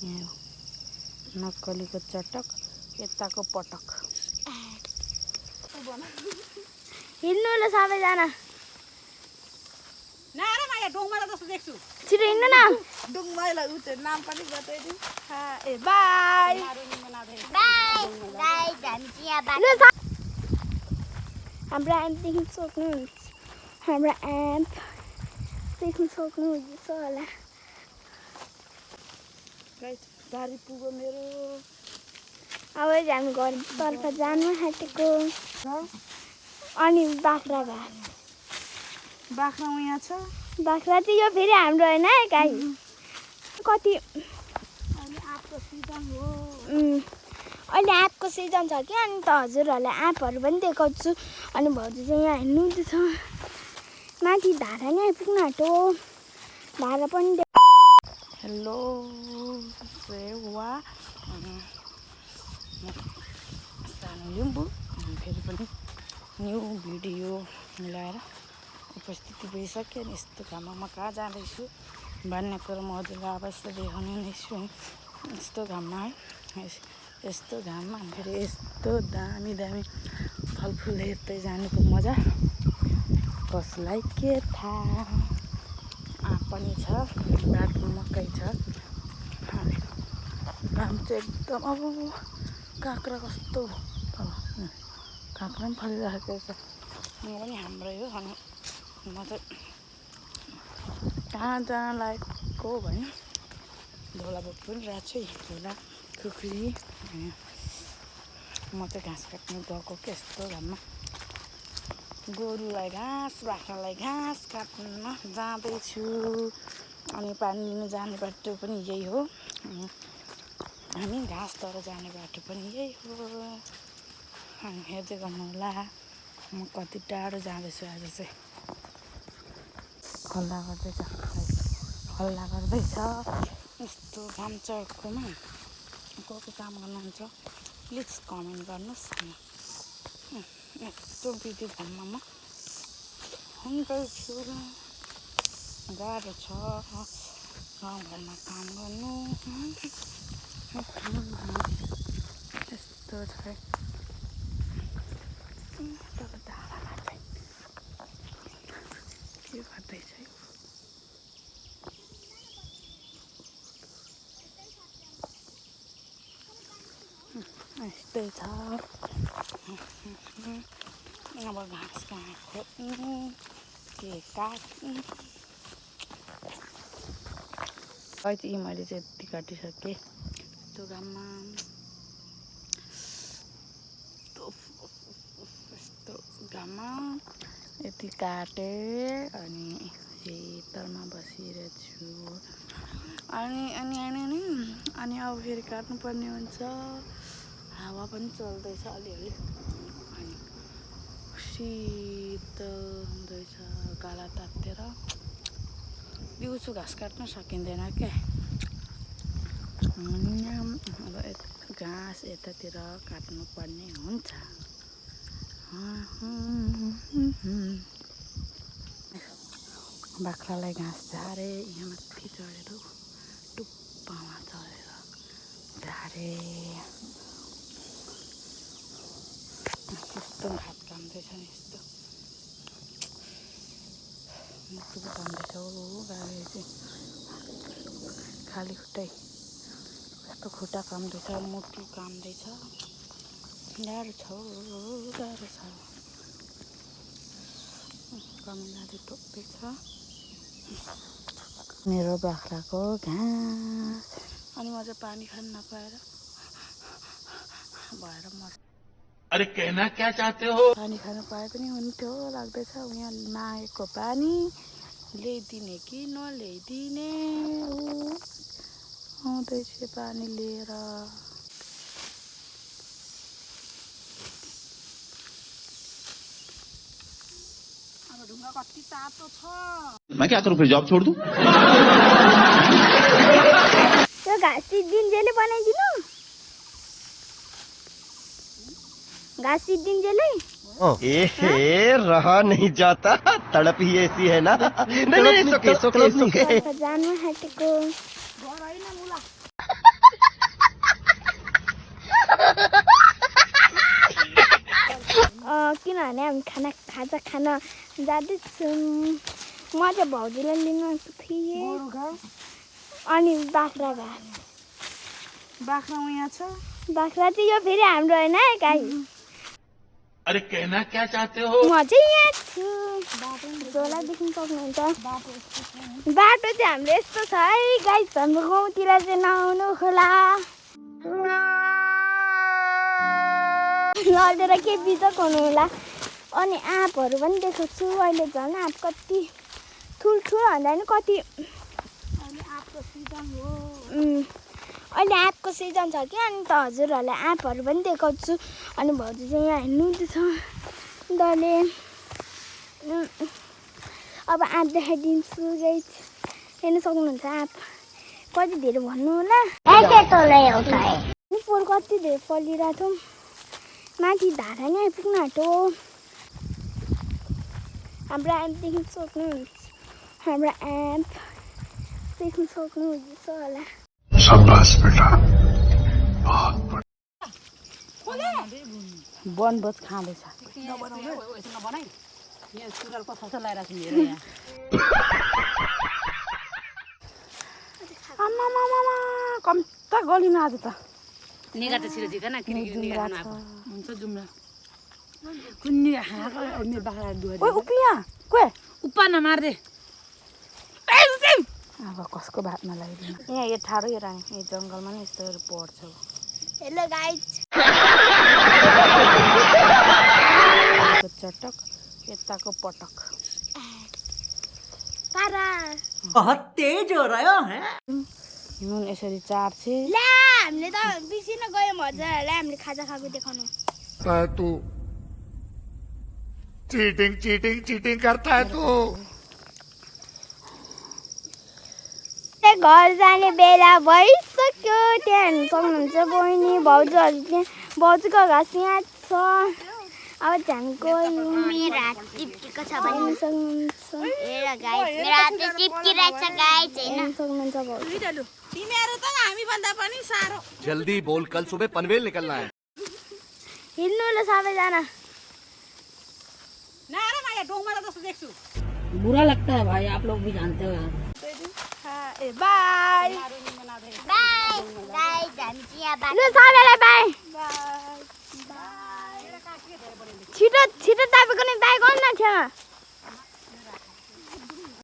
यहाँ नक्कलीको चटक यताको पटक हिँड्नु ल सबैजना छिटो हिँड्नु न डुङमाइला उठे नाम पनि बताइदिउँ ए बाई हाम्रो एप देख्न सक्नुहुन्छ हाम्रो एप देख्न सक्नुहुन्छ होला गाडी पुग्यो मेरो अब हामी घरतर्फ जानु आँटेको अनि बाख्रा घाँस बाख्रा यहाँ छ बाख्रा चाहिँ यो फेरि हाम्रो होइन है गाई कति अहिले आँपको सिजन हो अहिले आँपको सिजन छ कि अनि त हजुरहरूलाई आँपहरू पनि देखाउँछु अनि भाउजू चाहिँ यहाँ हिँड्नु हुँदैछ माथि धारा नै आइपुग्नु आँट्यो धारा पनि हेलो सेवा सानो लिम्बू फेरि पनि न्यू भिडियो मिलाएर उपस्थिति भइसक्यो अनि यस्तो घाममा म कहाँ जाँदैछु भन्ने कुरो म हजुरलाई अवश्य देखाउने नै छु यस्तो घाममा है यस्तो घाममा फेरि यस्तो दामी दामी फलफुल हेर्दै जानुको मजा कसलाई के थाहा आँप पनि छ बाटो मकै छ घाम चाहिँ एकदम अब काँक्रा कस्तो काँक्रा पनि फलिरहेको छ यहाँ पनि हाम्रै हो अनि म चाहिँ कहाँ जान लागेको भने धोला बोट पनि रहेको छु धोला खुकुरी म चाहिँ घाँस काट्नु गएको के यस्तो घाममा गोरुलाई घाँस बाख्रालाई घाँस काट्न जाँदैछु अनि पानी लिनु जाने बाटो पनि यही हो हामी घाँस तर जाने बाटो पनि यही हो अनि हेर्दै गर्नुहोला म कति टाढो जाँदैछु आज चाहिँ हल्ला गर्दैछ यस्तो घाम चर्कोमा को काम गर्नुहुन्छ प्लिज कमेन्ट गर्नुहोस् यस्तो बिदी घाममा म हुँदैछु गाह्रो छ गाउँघरमा काम गर्नु यस्तो छ तर धारामा चाहिँ के गर्दैछ यस्तै छ अब घाँस कहाँ खोज्नु के काट्नु अहिले मैले चाहिँ यति काटिसकेँ यस्तो घाममा यस्तो घाममा यति काटेँ अनि शीतलमा बसिरहेछु अनि अब फेरि काट्नुपर्ने हुन्छ हावा पनि चल्दैछ अलिअलि अनि शीतल हुँदैछ गाला तातेर दिउँसो घाँस काट्न सकिँदैन क्या अब घाँस यतातिर काट्नुपर्ने हुन्छ बाख्रालाई घाँस झारे यहाँ माथि चढेर टुप्पामा चढेर झारे कस्तो हात काम्दैछ नि यस्तो मुटु काम्दैछ हो गाडी चाहिँ खाली खुट्टै कस्तो खुट्टा काम्दैछ मुटु काम्दैछ गाह्रो छ कमिनाले टोप्दैछ मेरो बाख्राको घाँस अनि म चाहिँ पानी खान नपाएर भएर मर अरे कहना क्या चाहते हो पानी खान पाए पनि हुन्थ्यो लाग्दैछ यहाँ मागेको पानी ल्याइदिने कि नल्याइदिने आउँदैछु पानी लिएर अब ढुङ्गा कति तातो छ मैं क्या करूं फिर जॉब छोड़ दूं त्यो घाँस दिनजेले बनाइदिनु घाँस दिनजेले रहा नहीं जाता तड़प ही ऐसी है ना नहीं सुके जानु आँटेको भने हामी खाजा खान जाँदैछौँ। म चाहिँ भाउजूलाई लिन आएको थिएँ। अनि बाख्रा घाँस बाख्रा यहाँ छ। बाख्रा चाहिँ यो फेरि हाम्रो होइन है गाई। अरे कहना क्या चाहते हो? म चाहिँ यहाँ छु। झोला देख्न सक्नुहुन्छ। बाटो चाहिँ हाम्रो यस्तो छ है गाई। हाम्रो गाउँतिर चाहिँ नआउनु खोला लडेर के बिजक हुनु होला। अनि आँपहरू पनि देखेको छु। अहिले झन् आँप कति ठुल्ठुलो भन्दा पनि कति अहिले आँपको सिजन हो। अहिले आँपको सिजन छ कि। अनि त हजुरहरूलाई आँपहरू पनि देखाउँछु। अनि भाउजू चाहिँ यहाँ हेर्नु हुँदैछ डरले। अब आँप देखाइदिन्छु गाइस। हेर्नु सक्नुहुन्छ आँप कति धेरै भन्नु होला। फुल कति धेरै फलिरहेको थियो। माथि धारा नै आइपुग्नु आँट्यो। हाम्रो आँप देख्न सक्नुहुन्छ। हाम्रो आँप देख्न सक्नुहुँदैछ होला। शाबाश बेटा बहुत बनभोज खाँदैछ। आमामामा कम्ता गलिन आज त। निगा त छिटो झिक न किनकि निगा खानु आएको हुन्छ जुम्ला कुन्नी हाको मेरो बाख्रा दुवा ओइ उपिया कोइ उप्पा नमार्दे अब कसको भातमा लगाइदिनु। यहाँ यो ठाडो यो रानी यो जङ्गलमा नि यस्तोहरू पर्छ। Hello guys. चटक यताको पटक। पारा बहुत तेज हो रहा है। नुन यसरी चार्छे। ला हामीले त बिर्सिन गयौँ हजुरहरूलाई हामीले खाजा खाएको देखाउनु। तू चीटिंग चीटिंग चीटिंग करता है तू। घर जाने बेला भइसक्यो। त्यहाँ हेर्नु सक्नुहुन्छ बहिनी भाउजूहरू त्यहाँ। भाउजूको घाँस यहाँ छ। अब झ्याङको मेरो हात टिप्कीको छ भने हेर्नु सक्नुहुन्छ। हेर गाइस मेरो हात चाहिँ टिप्किरहेछ गाइस हैन हेर्नु सक्नुहुन्छ भाउजू। तिमीहरू त हामी भन्दा पनि सारो। जल्दी बोल, कल सुबह पनवेल निकलना है। हिँड्नु ल सबैजना। नारा माया डोङमारा जस्तो देख्छु। बुरा लगता है भाई आप लोग भी जानते हो यार। ए बाई बाइ गाइस हामी चाहिँ यहाँ लु सबैलाई बाई। छिटो छिटो तपाईँको नि बाई गर्नु न छेउमा।